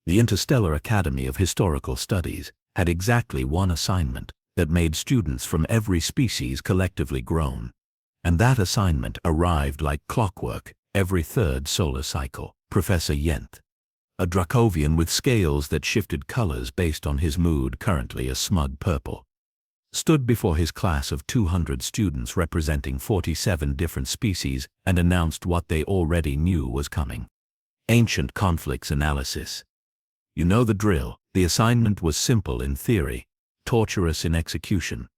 The Interstellar Academy of Historical Studies had exactly one assignment that made students from every species collectively groan. And that assignment arrived like clockwork every third solar cycle. Professor Yenth, a Dracovian with scales that shifted colors based on his mood, currently a smug purple, stood before his class of 200 students representing 47 different species and announced what they already knew was coming. Ancient conflicts analysis. You know the drill. The assignment was simple in theory, torturous in execution.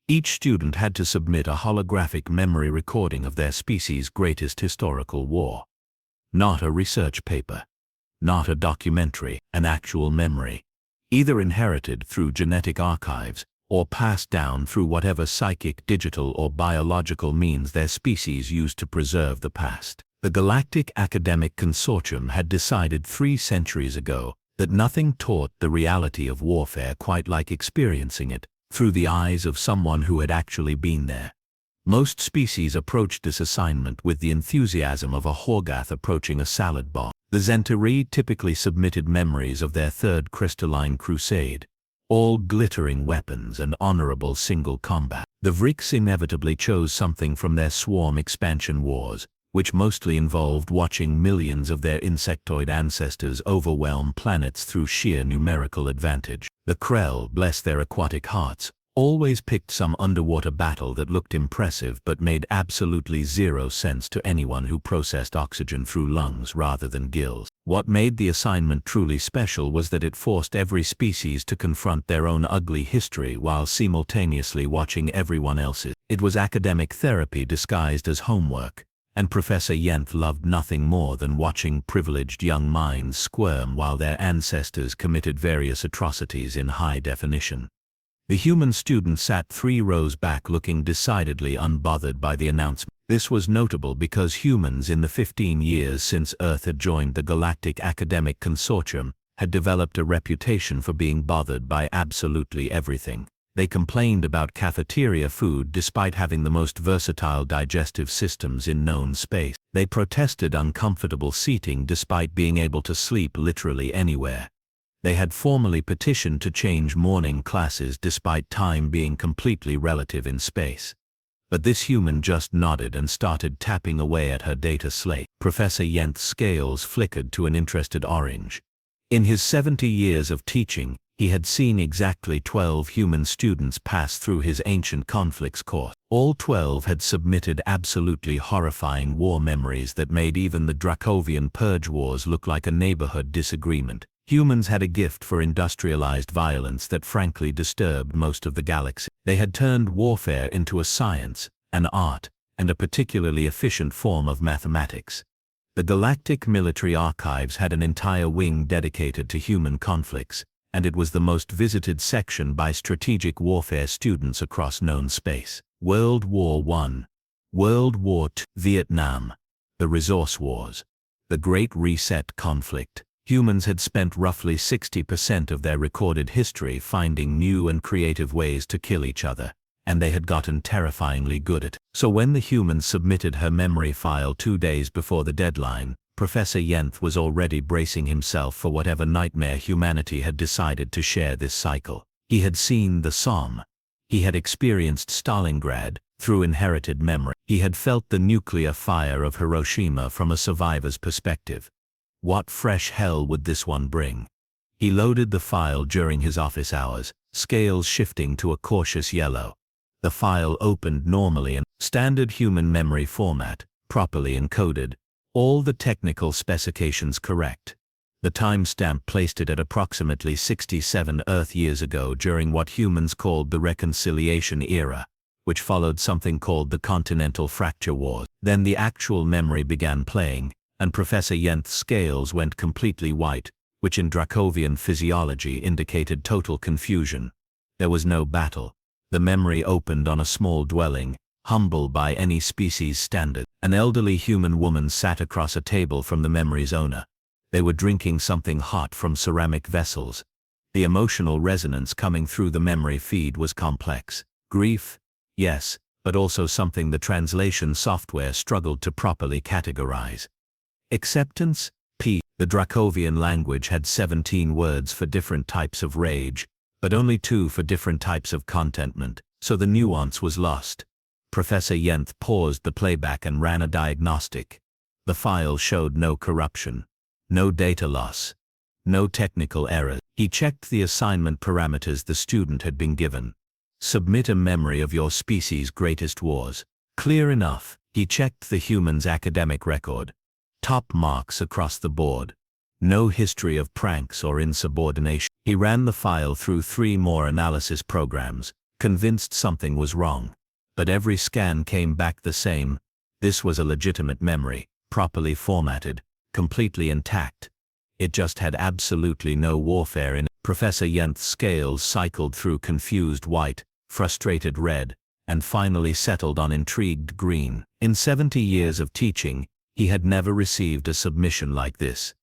Each student had to submit a holographic memory recording of their species' greatest historical war. Not a research paper, not a documentary, an actual memory, either inherited through genetic archives or passed down through whatever psychic, digital, or biological means their species used to preserve the past. The Galactic Academic Consortium had decided 3 centuries ago that nothing taught the reality of warfare quite like experiencing it through the eyes of someone who had actually been there. Most species approached this assignment with the enthusiasm of a Horgath approaching a salad bar. The Zentari typically submitted memories of their third crystalline crusade, all glittering weapons and honorable single combat. The Vriks inevitably chose something from their swarm expansion wars, which mostly involved watching millions of their insectoid ancestors overwhelm planets through sheer numerical advantage. The Krell, bless their aquatic hearts, always picked some underwater battle that looked impressive but made absolutely zero sense to anyone who processed oxygen through lungs rather than gills. What made the assignment truly special was that it forced every species to confront their own ugly history while simultaneously watching everyone else's. It was academic therapy disguised as homework, and Professor Yenth loved nothing more than watching privileged young minds squirm while their ancestors committed various atrocities in high definition. The human student sat 3 rows back looking decidedly unbothered by the announcement. This was notable because humans in the 15 years since Earth had joined the Galactic Academic Consortium had developed a reputation for being bothered by absolutely everything. They complained about cafeteria food despite having the most versatile digestive systems in known space. They protested uncomfortable seating despite being able to sleep literally anywhere. They had formally petitioned to change morning classes despite time being completely relative in space. But this human just nodded and started tapping away at her data slate. Professor Yenth's scales flickered to an interested orange. In his 70 years of teaching, he had seen exactly 12 human students pass through his Ancient Conflicts course. All 12 had submitted absolutely horrifying war memories that made even the Dracovian purge wars look like a neighborhood disagreement. Humans had a gift for industrialized violence that frankly disturbed most of the galaxy. They had turned warfare into a science, an art, and a particularly efficient form of mathematics. The Galactic Military Archives had an entire wing dedicated to human conflicts, and it was the most visited section by strategic warfare students across known space. World War I, World War II, Vietnam, the Resource Wars, the Great Reset conflict. Humans had spent roughly 60% of their recorded history finding new and creative ways to kill each other, and they had gotten terrifyingly good at it. So when the human submitted her memory file 2 days before the deadline, Professor Yenth was already bracing himself for whatever nightmare humanity had decided to share this cycle. He had seen the Somme. He had experienced Stalingrad through inherited memory. He had felt the nuclear fire of Hiroshima from a survivor's perspective. What fresh hell would this one bring? He loaded the file during his office hours, scales shifting to a cautious yellow. The file opened normally in standard human memory format, properly encoded, all the technical specifications correct. The timestamp placed it at approximately 67 Earth years ago during what humans called the Reconciliation Era, which followed something called the Continental Fracture Wars. Then the actual memory began playing, and Professor Yenth's scales went completely white, which in Dracovian physiology indicated total confusion. There was no battle. The memory opened on a small dwelling, humble by any species standard. An elderly human woman sat across a table from the memory's owner. They were drinking something hot from ceramic vessels. The emotional resonance coming through the memory feed was complex. Grief, yes, but also something the translation software struggled to properly categorize. Acceptance, The Dracovian language had 17 words for different types of rage, but only 2 for different types of contentment, so the nuance was lost. Professor Yenth paused the playback and ran a diagnostic. The file showed no corruption, no data loss, no technical errors. He checked the assignment parameters the student had been given. Submit a memory of your species' greatest wars. Clear enough. He checked the human's academic record. Top marks across the board. No history of pranks or insubordination. He ran the file through 3 more analysis programs, convinced something was wrong. But every scan came back the same. This was a legitimate memory, properly formatted, completely intact. It just had absolutely no warfare in it. Professor Yenth's scales cycled through confused white, frustrated red, and finally settled on intrigued green. In 70 years of teaching, he had never received a submission like this.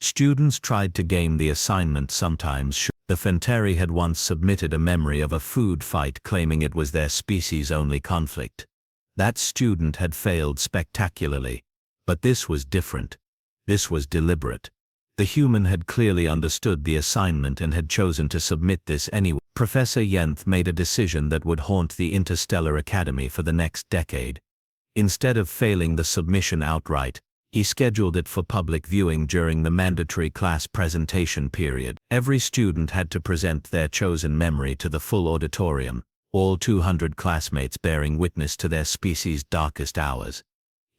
Students tried to game the assignment sometimes. The Fenteri had once submitted a memory of a food fight claiming it was their species' only conflict. That student had failed spectacularly. But this was different. This was deliberate. The human had clearly understood the assignment and had chosen to submit this anyway. Professor Yenth made a decision that would haunt the Interstellar Academy for the next decade. Instead of failing the submission outright, he scheduled it for public viewing during the mandatory class presentation period. Every student had to present their chosen memory to the full auditorium, all 200 classmates bearing witness to their species' darkest hours.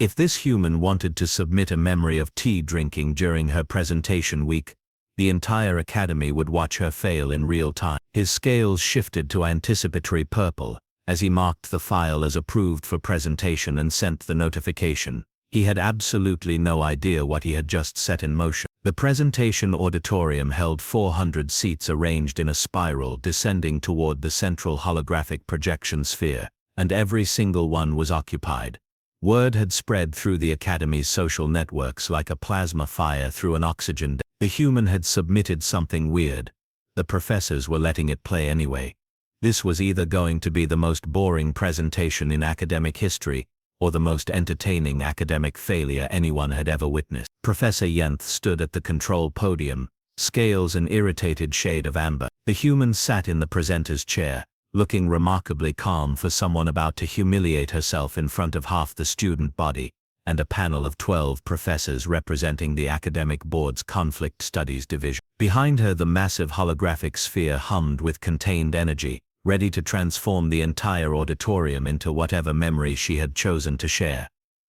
If this human wanted to submit a memory of tea drinking during her presentation week, the entire academy would watch her fail in real time. His scales shifted to anticipatory purple as he marked the file as approved for presentation and sent the notification. He had absolutely no idea what he had just set in motion. The presentation auditorium held 400 seats arranged in a spiral descending toward the central holographic projection sphere, and every single one was occupied. Word had spread through the academy's social networks like a plasma fire through an oxygen. The human had submitted something weird. The professors were letting it play anyway. This was either going to be the most boring presentation in academic history, or the most entertaining academic failure anyone had ever witnessed. Professor Yenth stood at the control podium, scales an irritated shade of amber. The human sat in the presenter's chair, looking remarkably calm for someone about to humiliate herself in front of half the student body, and a panel of 12 professors representing the academic board's conflict studies division. Behind her, the massive holographic sphere hummed with contained energy, ready to transform the entire auditorium into whatever memory she had chosen to share.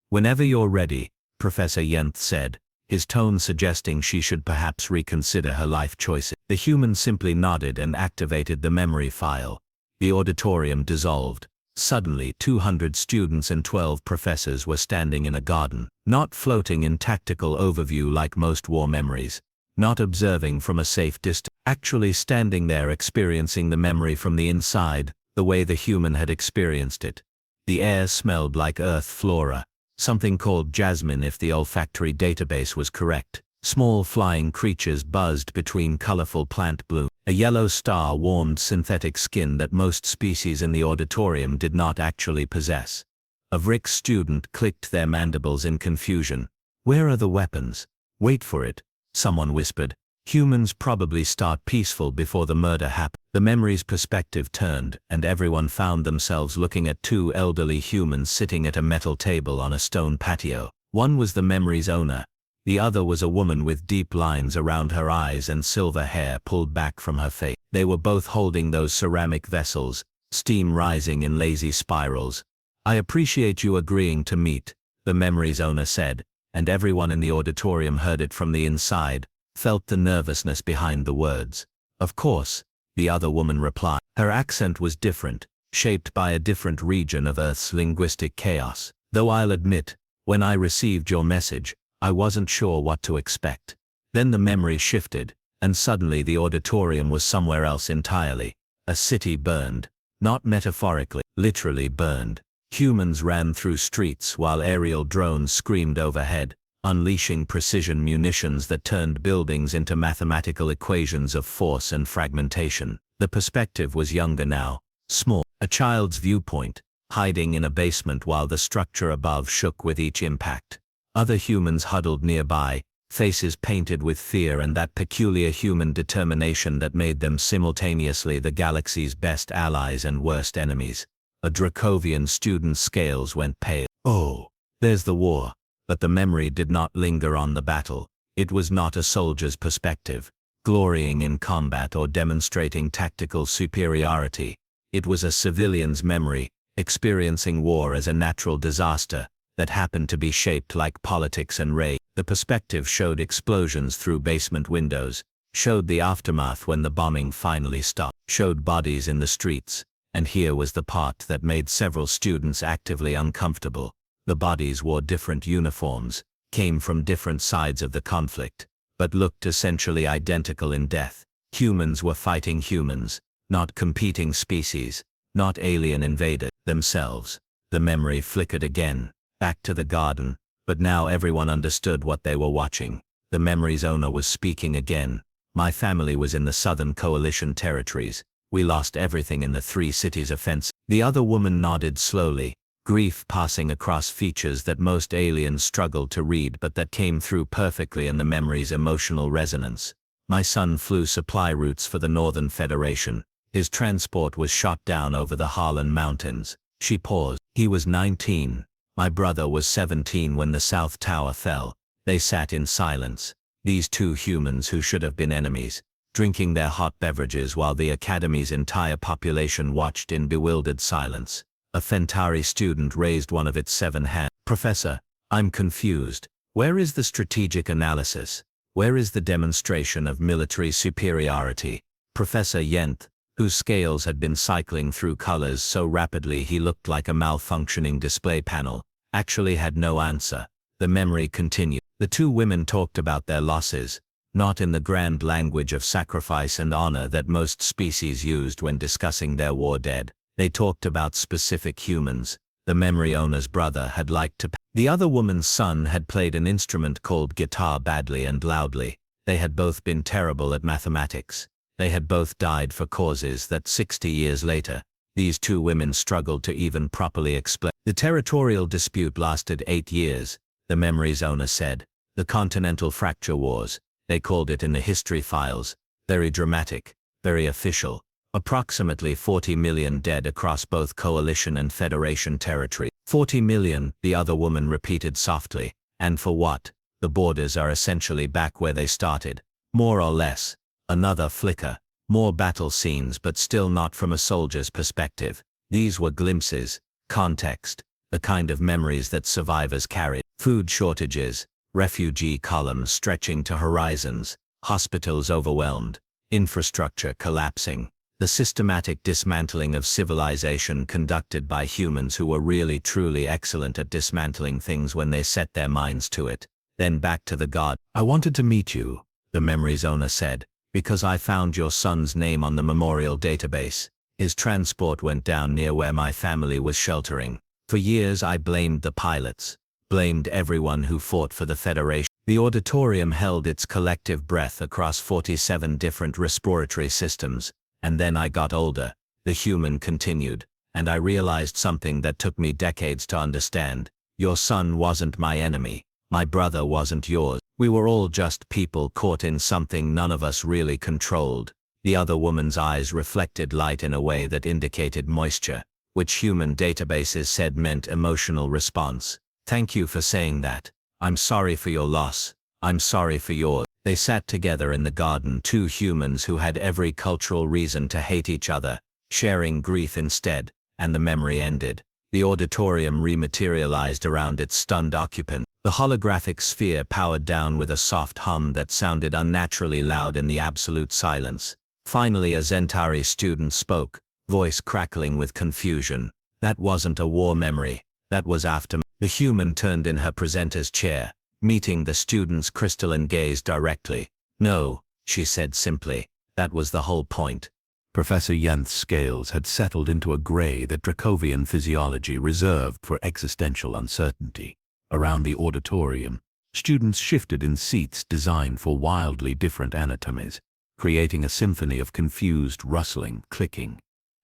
"Whenever you're ready," Professor Yenth said, his tone suggesting she should perhaps reconsider her life choices. The human simply nodded and activated the memory file. The auditorium dissolved. Suddenly, 200 students and 12 professors were standing in a garden, not floating in tactical overview like most war memories, not observing from a safe distance, actually standing there experiencing the memory from the inside, the way the human had experienced it. The air smelled like earth flora, something called jasmine if the olfactory database was correct. Small flying creatures buzzed between colorful plant blooms. A yellow star warmed synthetic skin that most species in the auditorium did not actually possess. A Vrick student clicked their mandibles in confusion. "Where are the weapons?" "Wait for it," someone whispered. "Humans probably start peaceful before the murder happened." The memory's perspective turned, and everyone found themselves looking at 2 elderly humans sitting at a metal table on a stone patio. One was the memory's owner. The other was a woman with deep lines around her eyes and silver hair pulled back from her face. They were both holding those ceramic vessels, steam rising in lazy spirals. "I appreciate you agreeing to meet," the memory's owner said, and everyone in the auditorium heard it from the inside, felt the nervousness behind the words. "Of course," the other woman replied. Her accent was different, shaped by a different region of Earth's linguistic chaos. "Though I'll admit, when I received your message, I wasn't sure what to expect." Then the memory shifted, and suddenly the auditorium was somewhere else entirely. A city burned. Not metaphorically, literally burned. Humans ran through streets while aerial drones screamed overhead, unleashing precision munitions that turned buildings into mathematical equations of force and fragmentation. The perspective was younger now, small, a child's viewpoint, hiding in a basement while the structure above shook with each impact. Other humans huddled nearby, faces painted with fear and that peculiar human determination that made them simultaneously the galaxy's best allies and worst enemies. A Dracovian student's scales went pale. Oh, there's the war. But the memory did not linger on the battle. It was not a soldier's perspective, glorying in combat or demonstrating tactical superiority. It was a civilian's memory, experiencing war as a natural disaster that happened to be shaped like politics and rage. The perspective showed explosions through basement windows, showed the aftermath when the bombing finally stopped, showed bodies in the streets, and here was the part that made several students actively uncomfortable. The bodies wore different uniforms, came from different sides of the conflict, but looked essentially identical in death. Humans were fighting humans, not competing species, not alien invaders themselves. The memory flickered again, back to the garden, but now everyone understood what they were watching. The memory's owner was speaking again. My family was in the Southern Coalition territories. We lost everything in the 3 cities offensive. The other woman nodded slowly, grief passing across features that most aliens struggled to read but that came through perfectly in the memory's emotional resonance. My son flew supply routes for the Northern Federation. His transport was shot down over the Harlan Mountains. She paused. He was 19. My brother was 17 when the South Tower fell. They sat in silence, these 2 humans who should have been enemies, drinking their hot beverages while the Academy's entire population watched in bewildered silence. A Fentari student raised one of its 7 hands. Professor, I'm confused. Where is the strategic analysis? Where is the demonstration of military superiority? Professor Yenth, whose scales had been cycling through colors so rapidly he looked like a malfunctioning display panel, actually had no answer. The memory continued. The 2 women talked about their losses, not in the grand language of sacrifice and honor that most species used when discussing their war dead. They talked about specific humans. The memory owner's brother had liked to. The other woman's son had played an instrument called guitar badly and loudly. They had both been terrible at mathematics. They had both died for causes that 60 years later, these 2 women struggled to even properly explain. The territorial dispute lasted 8 years, the memory's owner said. The Continental Fracture Wars, they called it in the history files. Very dramatic, very official. Approximately 40 million dead across both Coalition and Federation territory. 40 million, the other woman repeated softly. And for what? The borders are essentially back where they started, more or less. Another flicker. More battle scenes, but still not from a soldier's perspective. These were glimpses, context, the kind of memories that survivors carried. Food shortages, refugee columns stretching to horizons, hospitals overwhelmed, infrastructure collapsing. The systematic dismantling of civilization conducted by humans who were really truly excellent at dismantling things when they set their minds to it. Then back to the god. I wanted to meet you, the memory's owner said, because I found your son's name on the memorial database. His transport went down near where my family was sheltering. For years I blamed the pilots, blamed everyone who fought for the Federation. The auditorium held its collective breath across 47 different respiratory systems. And then I got older, the human continued, and I realized something that took me decades to understand. Your son wasn't my enemy. My brother wasn't yours. We were all just people caught in something none of us really controlled. The other woman's eyes reflected light in a way that indicated moisture, which human databases said meant emotional response. Thank you for saying that. I'm sorry for your loss. I'm sorry for yours. They sat together in the garden, 2 humans who had every cultural reason to hate each other, sharing grief instead, and the memory ended. The auditorium rematerialized around its stunned occupant. The holographic sphere powered down with a soft hum that sounded unnaturally loud in the absolute silence. Finally a Zentari student spoke, voice crackling with confusion. That wasn't a war memory. That was after. The human turned in her presenter's chair, meeting the student's crystalline gaze directly. No, she said simply. That was the whole point. Professor Yenth's scales had settled into a gray that Dracovian physiology reserved for existential uncertainty. Around the auditorium, students shifted in seats designed for wildly different anatomies, creating a symphony of confused rustling, clicking,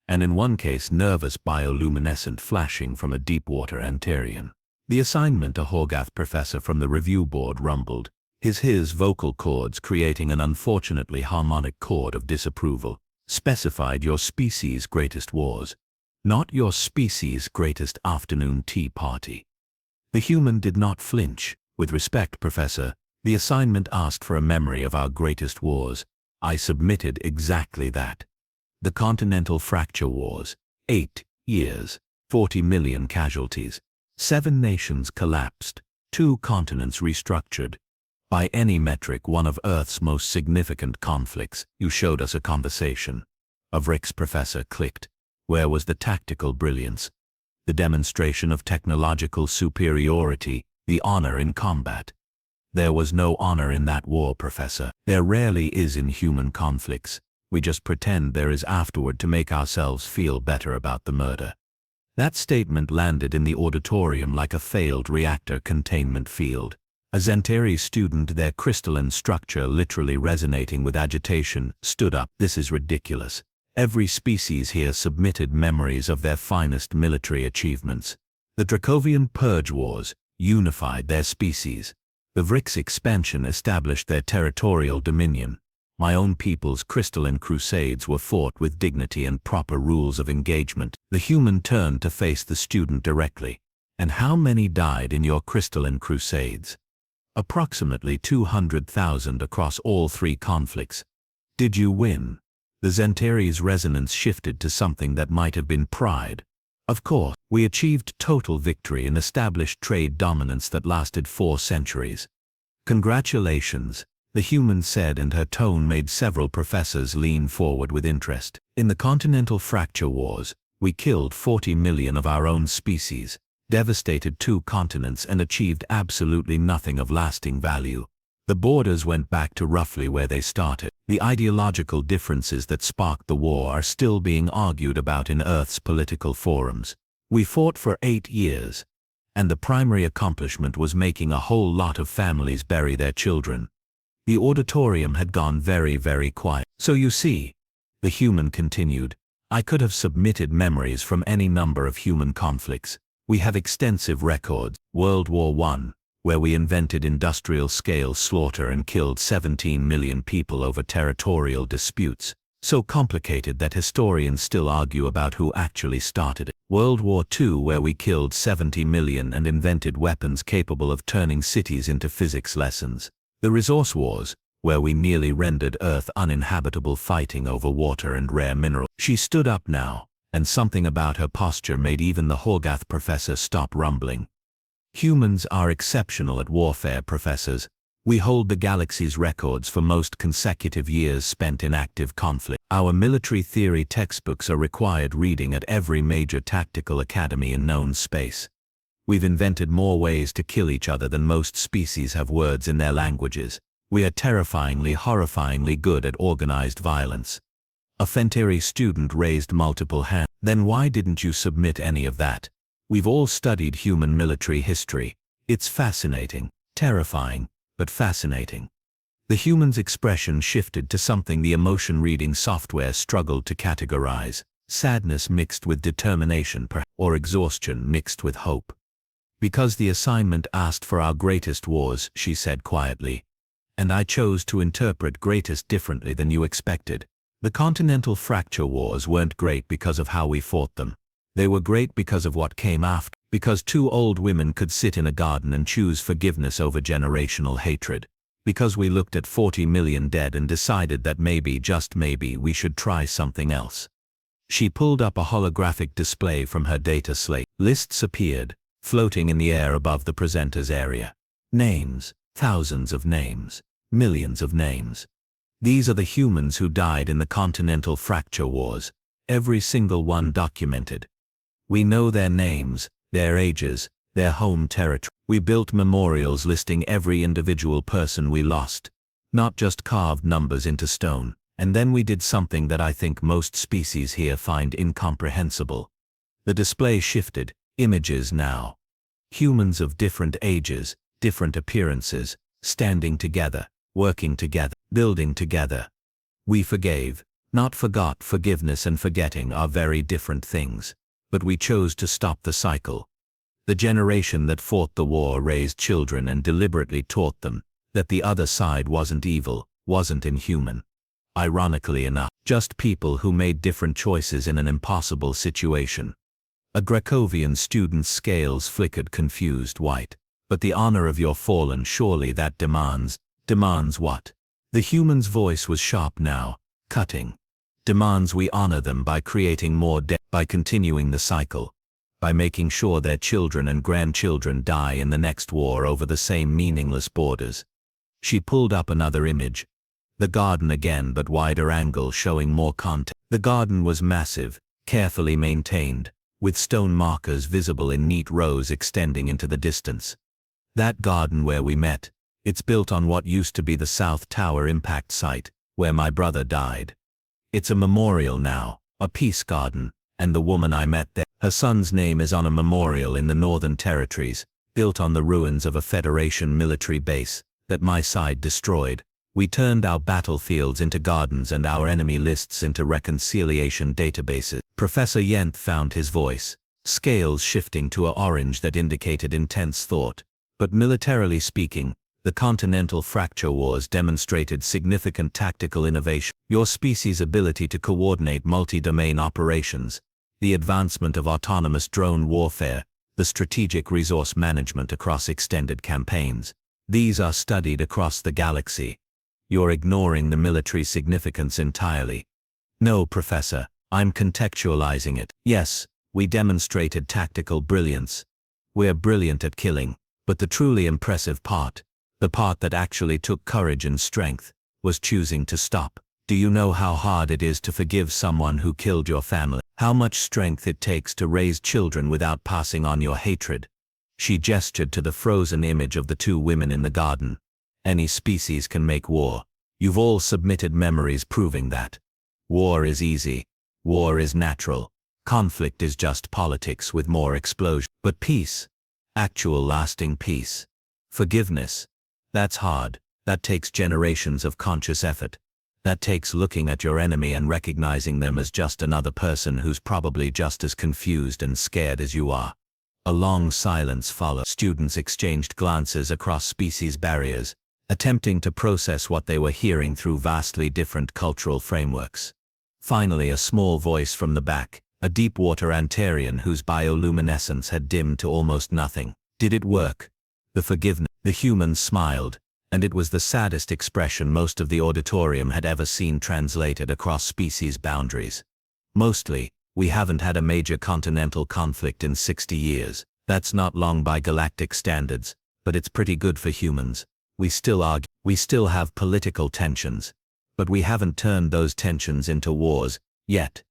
and in one case nervous bioluminescent flashing from a deep-water Antarian. The assignment, a Horgath professor from the review board rumbled. His vocal cords creating an unfortunately harmonic chord of disapproval, specified your species' greatest wars, not your species' greatest afternoon tea party. The human did not flinch. With respect, Professor, the assignment asked for a memory of our greatest wars. I submitted exactly that. The Continental Fracture Wars, 8 years, 40 million casualties, 7 nations collapsed, 2 continents restructured. By any metric, one of Earth's most significant conflicts. You showed us a conversation. Of Rick's Professor clicked. Where was the tactical brilliance? The demonstration of technological superiority, the honor in combat? There was no honor in that war, Professor. There rarely is in human conflicts. We just pretend there is afterward to make ourselves feel better about the murder. That statement landed in the auditorium like a failed reactor containment field. A Zentari student, their crystalline structure literally resonating with agitation, stood up. This is ridiculous. Every species here submitted memories of their finest military achievements. The Dracovian Purge Wars unified their species. The Vrix expansion established their territorial dominion. My own people's crystalline crusades were fought with dignity and proper rules of engagement. The human turned to face the student directly. And how many died in your crystalline crusades? Approximately 200,000 across all 3 conflicts. Did you win? The Zentari's resonance shifted to something that might have been pride. Of course, we achieved total victory and established trade dominance that lasted 4 centuries. Congratulations, the human said, and her tone made several professors lean forward with interest. In the Continental Fracture Wars, we killed 40 million of our own species, devastated 2 continents, and achieved absolutely nothing of lasting value. The borders went back to roughly where they started. The ideological differences that sparked the war are still being argued about in Earth's political forums. We fought for 8 years, and the primary accomplishment was making a whole lot of families bury their children. The auditorium had gone very, very quiet. So you see, the human continued, I could have submitted memories from any number of human conflicts. We have extensive records. World War I, where we invented industrial-scale slaughter and killed 17 million people over territorial disputes, so complicated that historians still argue about who actually started it. World War II, where we killed 70 million and invented weapons capable of turning cities into physics lessons. The Resource Wars, where we nearly rendered Earth uninhabitable fighting over water and rare minerals. She stood up now, and something about her posture made even the Horgath professor stop rumbling. Humans are exceptional at warfare, professors. We hold the galaxy's records for most consecutive years spent in active conflict. Our military theory textbooks are required reading at every major tactical academy in known space. We've invented more ways to kill each other than most species have words in their languages. We are terrifyingly, horrifyingly good at organized violence. A Fentari student raised multiple hands. Then why didn't you submit any of that? We've all studied human military history. It's fascinating, terrifying, but fascinating. The human's expression shifted to something the emotion-reading software struggled to categorize. Sadness mixed with determination, or exhaustion mixed with hope. Because the assignment asked for our greatest wars, she said quietly. And I chose to interpret greatest differently than you expected. The Continental Fracture Wars weren't great because of how we fought them. They were great because of what came after. Because 2 old women could sit in a garden and choose forgiveness over generational hatred. Because we looked at 40 million dead and decided that maybe, just maybe, we should try something else. She pulled up a holographic display from her data slate. Lists appeared, floating in the air above the presenter's area. Names, thousands of names, millions of names. These are the humans who died in the Continental Fracture Wars, every single one documented. We know their names, their ages, their home territory. We built memorials listing every individual person we lost, not just carved numbers into stone. And then we did something that I think most species here find incomprehensible. The display shifted, images now. Humans of different ages, different appearances, standing together, working together, building together. We forgave, not forgot. Forgiveness and forgetting are very different things, but we chose to stop the cycle. The generation that fought the war raised children and deliberately taught them, that the other side wasn't evil, wasn't inhuman. Ironically enough, just people who made different choices in an impossible situation. A Grecovian student's scales flickered confused white. But the honor of your fallen, surely that demands what? The human's voice was sharp now, cutting. Demands we honor them by creating more death, by continuing the cycle, by making sure their children and grandchildren die in the next war over the same meaningless borders. She pulled up another image. The garden again, but wider angle, showing more context. The garden was massive, carefully maintained, with stone markers visible in neat rows extending into the distance. That garden where we met, it's built on what used to be the South Tower impact site, where my brother died. It's a memorial now, a peace garden, and the woman I met there, her son's name is on a memorial in the Northern Territories, built on the ruins of a Federation military base that my side destroyed. We turned our battlefields into gardens and our enemy lists into reconciliation databases. Professor Yenth found his voice, scales shifting to an orange that indicated intense thought. But militarily speaking, the Continental Fracture Wars demonstrated significant tactical innovation. Your species' ability to coordinate multi-domain operations, the advancement of autonomous drone warfare, the strategic resource management across extended campaigns. These are studied across the galaxy. You're ignoring the military significance entirely. No, Professor, I'm contextualizing it. Yes, we demonstrated tactical brilliance. We're brilliant at killing, but the truly impressive part, the part that actually took courage and strength, was choosing to stop. Do you know how hard it is to forgive someone who killed your family? How much strength it takes to raise children without passing on your hatred? She gestured to the frozen image of the two women in the garden. Any species can make war. You've all submitted memories proving that. War is easy. War is natural. Conflict is just politics with more explosion. But peace, actual lasting peace, forgiveness, that's hard. That takes generations of conscious effort. That takes looking at your enemy and recognizing them as just another person who's probably just as confused and scared as you are. A long silence followed. Students exchanged glances across species barriers, attempting to process what they were hearing through vastly different cultural frameworks. Finally, a small voice from the back, a deep-water Antarian whose bioluminescence had dimmed to almost nothing. Did it work? The forgiveness. The humans smiled, and it was the saddest expression most of the auditorium had ever seen translated across species boundaries. Mostly, we haven't had a major continental conflict in 60 years. That's not long by galactic standards, but it's pretty good for humans. We still argue, we still have political tensions, but we haven't turned those tensions into wars, yet.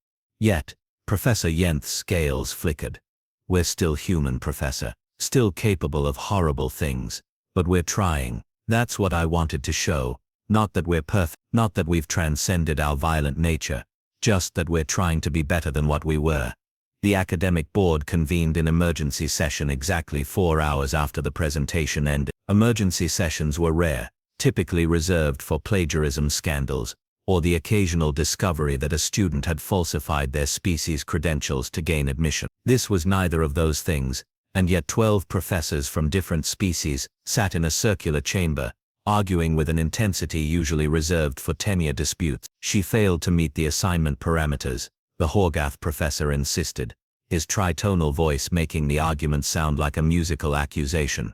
Professor Yenth's scales flickered. We're still human, Professor, still capable of horrible things, but we're trying. That's what I wanted to show, not that we're perfect, not that we've transcended our violent nature, just that we're trying to be better than what we were. The academic board convened in emergency session exactly 4 hours after the presentation ended. Emergency sessions were rare, typically reserved for plagiarism scandals, or the occasional discovery that a student had falsified their species' credentials to gain admission. This was neither of those things, and yet 12 professors from different species sat in a circular chamber, arguing with an intensity usually reserved for tenure disputes. She failed to meet the assignment parameters, the Horgath professor insisted, his tritonal voice making the argument sound like a musical accusation.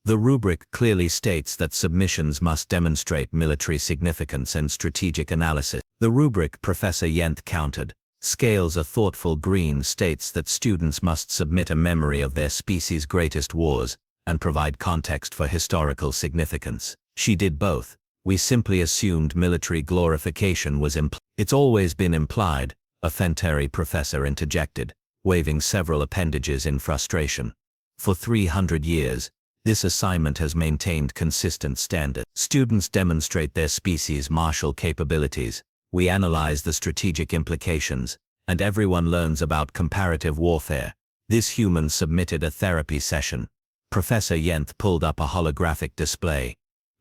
The rubric clearly states that submissions must demonstrate military significance and strategic analysis. The rubric, Professor Yenth countered, scales a thoughtful green, states that students must submit a memory of their species' greatest wars and provide context for historical significance. She did both. We simply assumed military glorification was implied. It's always been implied, a Fenteri professor interjected, waving several appendages in frustration. For 300 years, this assignment has maintained consistent standards. Students demonstrate their species' martial capabilities. We analyze the strategic implications, and everyone learns about comparative warfare. This human submitted a therapy session. Professor Yenth pulled up a holographic display.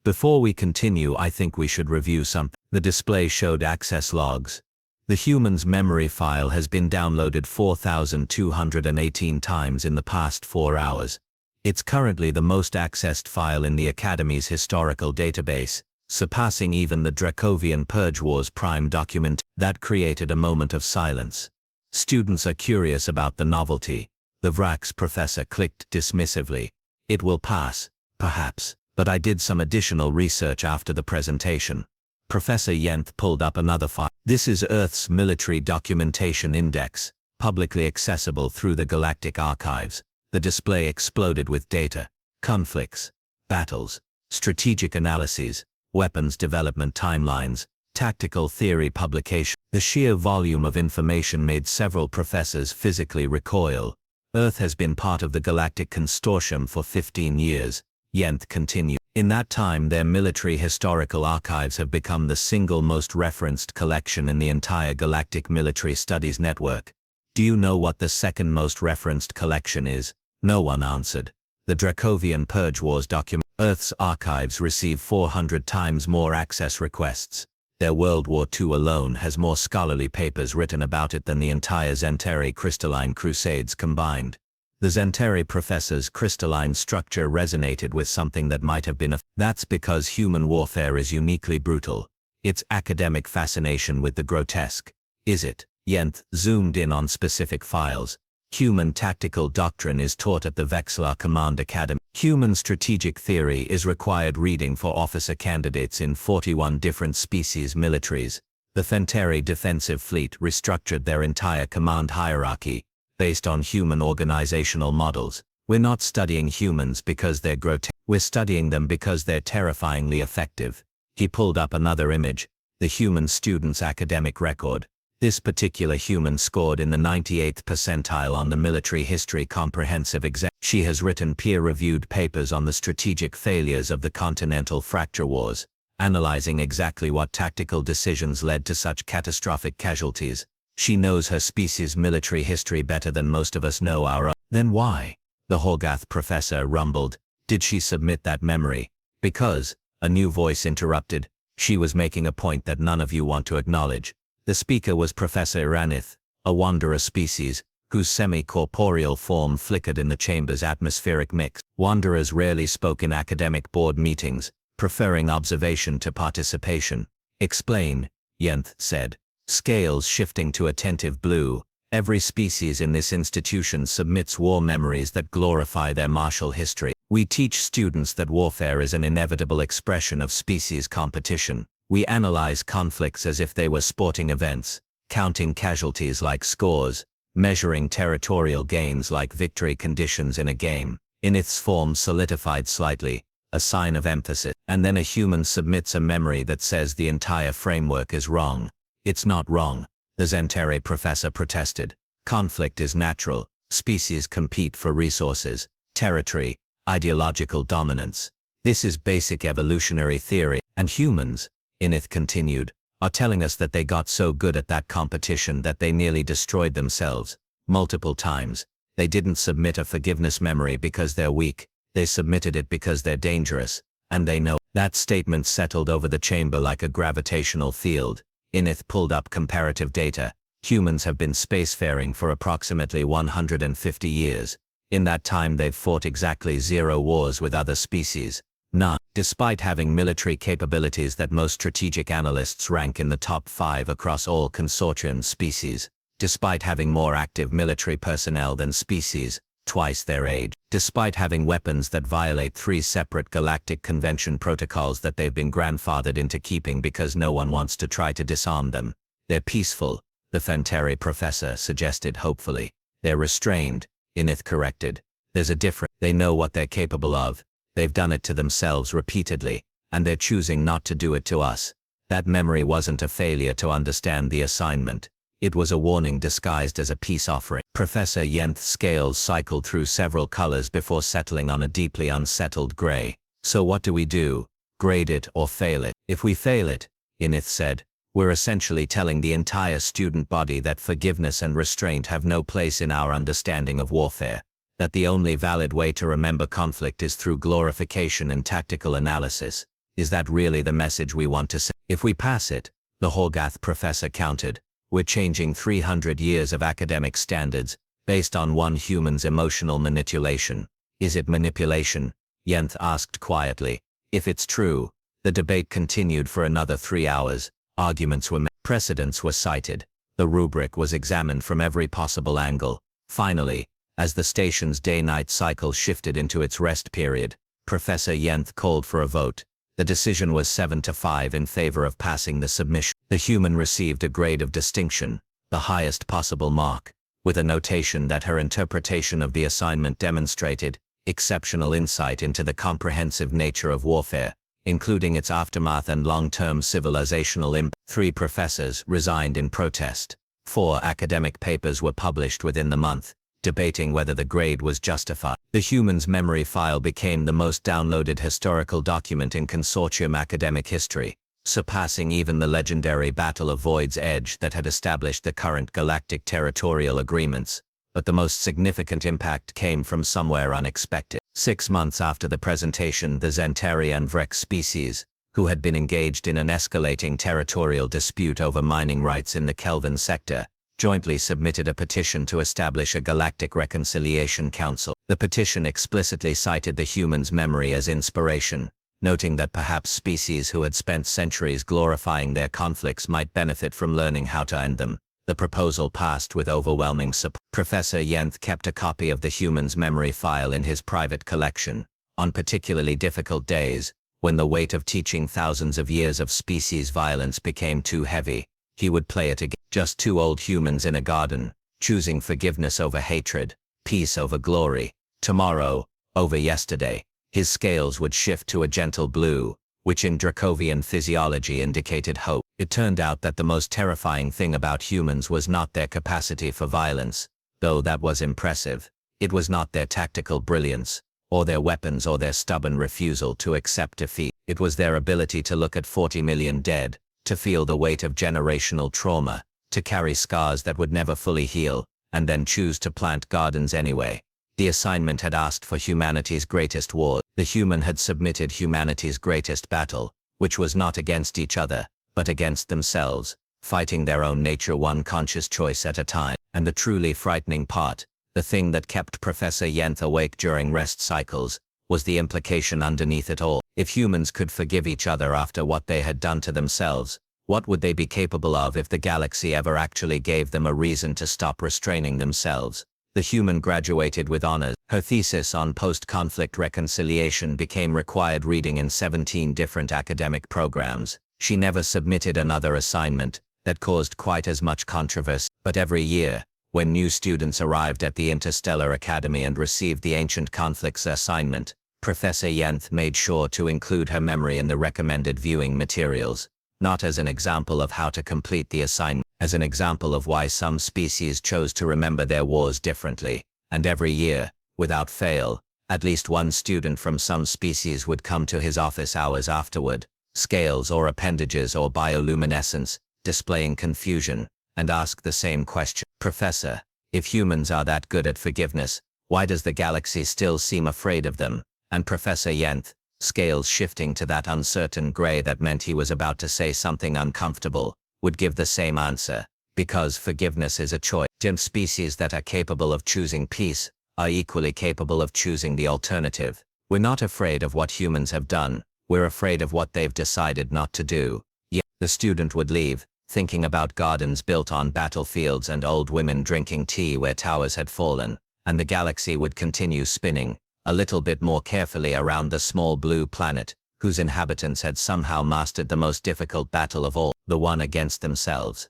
Before we continue, I think we should review something. The display showed access logs. The human's memory file has been downloaded 4,218 times in the past 4 hours. It's currently the most accessed file in the Academy's historical database, surpassing even the Dracovian Purge Wars Prime document. That created a moment of silence. Students are curious about the novelty. The Vrax professor clicked dismissively. It will pass, perhaps, but I did some additional research after the presentation. Professor Yenth pulled up another file. This is Earth's Military Documentation Index, publicly accessible through the Galactic archives. The display exploded with data, conflicts, battles, strategic analyses, weapons development timelines, tactical theory publication. The sheer volume of information made several professors physically recoil. Earth has been part of the Galactic Consortium for 15 years, Yenth continued. In that time, their military historical archives have become the single most referenced collection in the entire Galactic Military Studies Network. Do you know what the second most referenced collection is? No one answered. The Dracovian Purge Wars document. Earth's archives receive 400 times more access requests. Their World War II alone has more scholarly papers written about it than the entire Zentari crystalline crusades combined. The Zentari professor's crystalline structure resonated with something that might have been That's because human warfare is uniquely brutal. It's academic fascination with the grotesque. Is it? Yenth zoomed in on specific files. Human tactical doctrine is taught at the Vexlar Command Academy. Human strategic theory is required reading for officer candidates in 41 different species militaries. The Thentari Defensive Fleet restructured their entire command hierarchy, based on human organizational models. We're not studying humans because they're grotesque. We're studying them because they're terrifyingly effective. He pulled up another image, the human student's academic record. This particular human scored in the 98th percentile on the military history comprehensive exam. She has written peer-reviewed papers on the strategic failures of the Continental Fracture Wars, analyzing exactly what tactical decisions led to such catastrophic casualties. She knows her species' military history better than most of us know our own. Then why? The Horgath professor rumbled. Did she submit that memory? Because, a new voice interrupted, she was making a point that none of you want to acknowledge. The speaker was Professor Iranith, a wanderer species, whose semi-corporeal form flickered in the chamber's atmospheric mix. Wanderers rarely spoke in academic board meetings, preferring observation to participation. Explain, Yenth said. Scales shifting to attentive blue. Every species in this institution submits war memories that glorify their martial history. We teach students that warfare is an inevitable expression of species competition. We analyze conflicts as if they were sporting events, counting casualties like scores, measuring territorial gains like victory conditions in a game. Inith's form solidified slightly, a sign of emphasis. And then a human submits a memory that says the entire framework is wrong. It's not wrong, the Zentari professor protested. Conflict is natural. Species compete for resources, territory, ideological dominance. This is basic evolutionary theory. And humans, Inith continued, are telling us that they got so good at that competition that they nearly destroyed themselves. Multiple times. They didn't submit a forgiveness memory because they're weak. They submitted it because they're dangerous. And they know. That statement settled over the chamber like a gravitational field. Inith pulled up comparative data. Humans have been spacefaring for approximately 150 years. In that time they've fought exactly 0 wars with other species. None. Despite having military capabilities that most strategic analysts rank in the top 5 across all consortium species. Despite having more active military personnel than species, twice their age. Despite having weapons that violate 3 separate Galactic Convention protocols that they've been grandfathered into keeping because no one wants to try to disarm them. They're peaceful, the Thentari professor suggested hopefully. They're restrained, Inith corrected. There's a difference. They know what they're capable of. They've done it to themselves repeatedly, and they're choosing not to do it to us. That memory wasn't a failure to understand the assignment. It was a warning disguised as a peace offering. Professor Yenth's scales cycled through several colors before settling on a deeply unsettled gray. So what do we do? Grade it or fail it? If we fail it, Inith said, we're essentially telling the entire student body that forgiveness and restraint have no place in our understanding of warfare. That the only valid way to remember conflict is through glorification and tactical analysis. Is that really the message we want to send? If we pass it, the Horgath professor countered, we're changing 300 years of academic standards, based on one human's emotional manipulation. Is it manipulation? Yenth asked quietly. If it's true, the debate continued for another 3 hours. Arguments were made. Precedents were cited. The rubric was examined from every possible angle. Finally, as the station's day-night cycle shifted into its rest period, Professor Yenth called for a vote. The decision was 7-5 in favor of passing the submission. The human received a grade of distinction, the highest possible mark, with a notation that her interpretation of the assignment demonstrated exceptional insight into the comprehensive nature of warfare, including its aftermath and long-term civilizational impact. 3 professors resigned in protest. 4 academic papers were published within the month, debating whether the grade was justified. The human's memory file became the most downloaded historical document in consortium academic history, surpassing even the legendary Battle of Void's Edge that had established the current galactic territorial agreements. But the most significant impact came from somewhere unexpected. 6 months after the presentation, the Zentari and Vrex species, who had been engaged in an escalating territorial dispute over mining rights in the Kelvin sector, jointly submitted a petition to establish a Galactic Reconciliation Council. The petition explicitly cited the human's memory as inspiration, noting that perhaps species who had spent centuries glorifying their conflicts might benefit from learning how to end them. The proposal passed with overwhelming support. Professor Yenth kept a copy of the human's memory file in his private collection. On particularly difficult days, when the weight of teaching thousands of years of species violence became too heavy, he would play it again. Just 2 old humans in a garden, choosing forgiveness over hatred, peace over glory, tomorrow over yesterday. His scales would shift to a gentle blue, which in Dracovian physiology indicated hope. It turned out that the most terrifying thing about humans was not their capacity for violence, though that was impressive. It was not their tactical brilliance, or their weapons, or their stubborn refusal to accept defeat. It was their ability to look at 40 million dead, to feel the weight of generational trauma, to carry scars that would never fully heal, and then choose to plant gardens anyway. The assignment had asked for humanity's greatest war. The human had submitted humanity's greatest battle, which was not against each other, but against themselves, fighting their own nature one conscious choice at a time. And the truly frightening part, the thing that kept Professor Yenth awake during rest cycles, was the implication underneath it all. If humans could forgive each other after what they had done to themselves, what would they be capable of if the galaxy ever actually gave them a reason to stop restraining themselves? The human graduated with honors. Her thesis on post-conflict reconciliation became required reading in 17 different academic programs. She never submitted another assignment that caused quite as much controversy. But every year, when new students arrived at the Interstellar Academy and received the Ancient Conflicts assignment, Professor Yenth made sure to include her memory in the recommended viewing materials, not as an example of how to complete the assignment, as an example of why some species chose to remember their wars differently. And every year, without fail, at least one student from some species would come to his office hours afterward, scales or appendages or bioluminescence, displaying confusion, and ask the same question. Professor, if humans are that good at forgiveness, why does the galaxy still seem afraid of them? And Professor Yenth, scales shifting to that uncertain gray that meant he was about to say something uncomfortable, would give the same answer. Because forgiveness is a choice. Species that are capable of choosing peace are equally capable of choosing the alternative. We're not afraid of what humans have done, we're afraid of what they've decided not to do. Yet the student would leave, thinking about gardens built on battlefields and old women drinking tea where towers had fallen, and the galaxy would continue spinning, a little bit more carefully around the small blue planet, whose inhabitants had somehow mastered the most difficult battle of all, the one against themselves.